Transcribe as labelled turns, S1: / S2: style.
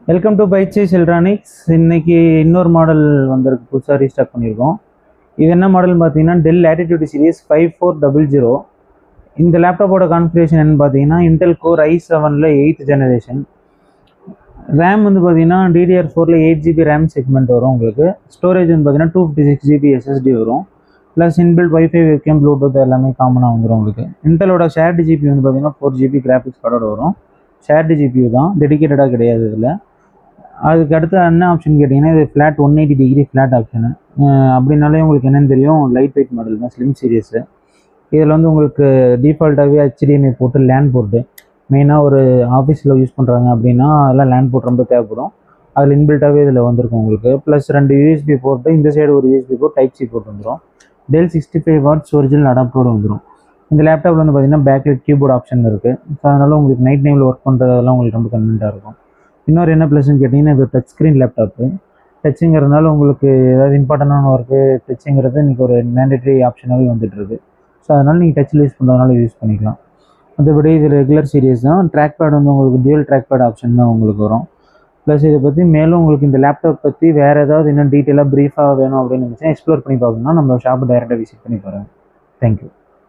S1: Welcome to பைச்சேஸ் electronics. இன்னைக்கு இன்னொரு model வந்திருக்கு, புதுசாக ரீஸ்டாக் பண்ணியிருக்கோம். இது என்ன மாடல்னு பார்த்தீங்கன்னா டெல் லேட்டிடியூட் சீரிஸ் 5400. இந்த லேப்டாப்போட கான்ஃபிகரேஷன் என்னன்னு பார்த்தீங்கன்னா இன்டெல் கோர் i7ல் 8th ஜெனரேஷன். ரேம் வந்து பார்த்தீங்கன்னா DDR4ல் 8GB ரேம் செக்மெண்ட் வரும் உங்களுக்கு. ஸ்டோரேஜ் வந்து பார்த்தீங்கன்னா 256GB SSD வரும். Plus inbuilt wifi webcam Bluetooth எல்லாமே காமனாக வந்துடும் உங்களுக்கு. இன்டெலோட ஷேர்டு ஜிபி வந்து பார்த்தீங்கன்னா 4GB கிராஃபிக்ஸ் கார்டோட வரும். ஷேர்டு ஜிபியூ தான், டெடிக்கேட்டடாக கிடையாது இதில். அதுக்கு அடுத்து என்ன ஆப்ஷன் கேட்டிங்கன்னா இது ஃப்ளாட் 180 டிகிரி ஃப்ளாட் ஆப்ஷனு. அப்படின்னாலே உங்களுக்கு என்னென்னு தெரியும், லைட் வெயிட் மாடல் தான், ஸ்லிம் சீரியஸு. இதில் வந்து உங்களுக்கு டிஃபால்ட்டாகவே HDMI போட்டு லேண்ட் போட்டு மெயினாக ஒரு ஆஃபீஸில் யூஸ் பண்ணுறாங்க அப்படின்னா அதெல்லாம் லேண்ட் போர்ட் ரொம்ப தேவைப்படும். அதில் இன்பில்ட்டாகவே இதில் வந்திருக்கும் உங்களுக்கு. ப்ளஸ் 2 USB போர்ட்டு, இந்த சைடு ஒரு USB port, type C port வந்துடும். டெல் 65 வாட்ஸ் ஒரிஜினல் அடாப்டரோடு வந்துடும். இந்த லேப்டாப்பில் வந்து பார்த்தீங்கன்னா பேக்லைட் கீபோர்ட் ஆப்ஷன் இருக்குது. ஸோ அதனால் உங்களுக்கு நைட் டைமில் ஒர்க் பண்ணுறதெல்லாம் உங்களுக்கு ரொம்ப கன்வீனியாக இருக்கும். இன்னொரு என்ன ப்ளஸ்ன்னு கேட்டிங்கன்னா இது டச் ஸ்க்ரீன் லேப்டாப்பு. டச்சுங்கிறதுனால உங்களுக்கு ஏதாவது இம்பார்ட்டண்டான ஒர்க்கு டச்சுங்கிறது இன்றைக்கி ஒரு மேண்டேட்ரி ஆப்ஷனாகவே வந்துட்டுருக்கு. ஸோ அதனால் நீங்கள் டச்சில் யூஸ் பண்ணுறதுனால யூஸ் பண்ணிக்கலாம். மற்றபடி இது ரெகுலர் சீரியஸ் தான். ட்ராக் பேட் வந்து உங்களுக்கு டியூவல் ட்ராக் பேட் ஆப்ஷன் தான் உங்களுக்கு வரும். ப்ளஸ் இதை பற்றி மேலும் உங்களுக்கு இந்த லேப்டாப் பற்றி வேறு ஏதாவது இன்னும் டீட்டெயிலாக ப்ரீஃபாக வேணும் அப்படின்னு நினச்சா எக்ஸ்ப்ளோர் பண்ணி பார்க்கணும்னா நம்ம ஷாப்பை டைரெக்டாக விசிட் பண்ணி பாருங்கள். தேங்க்யூ.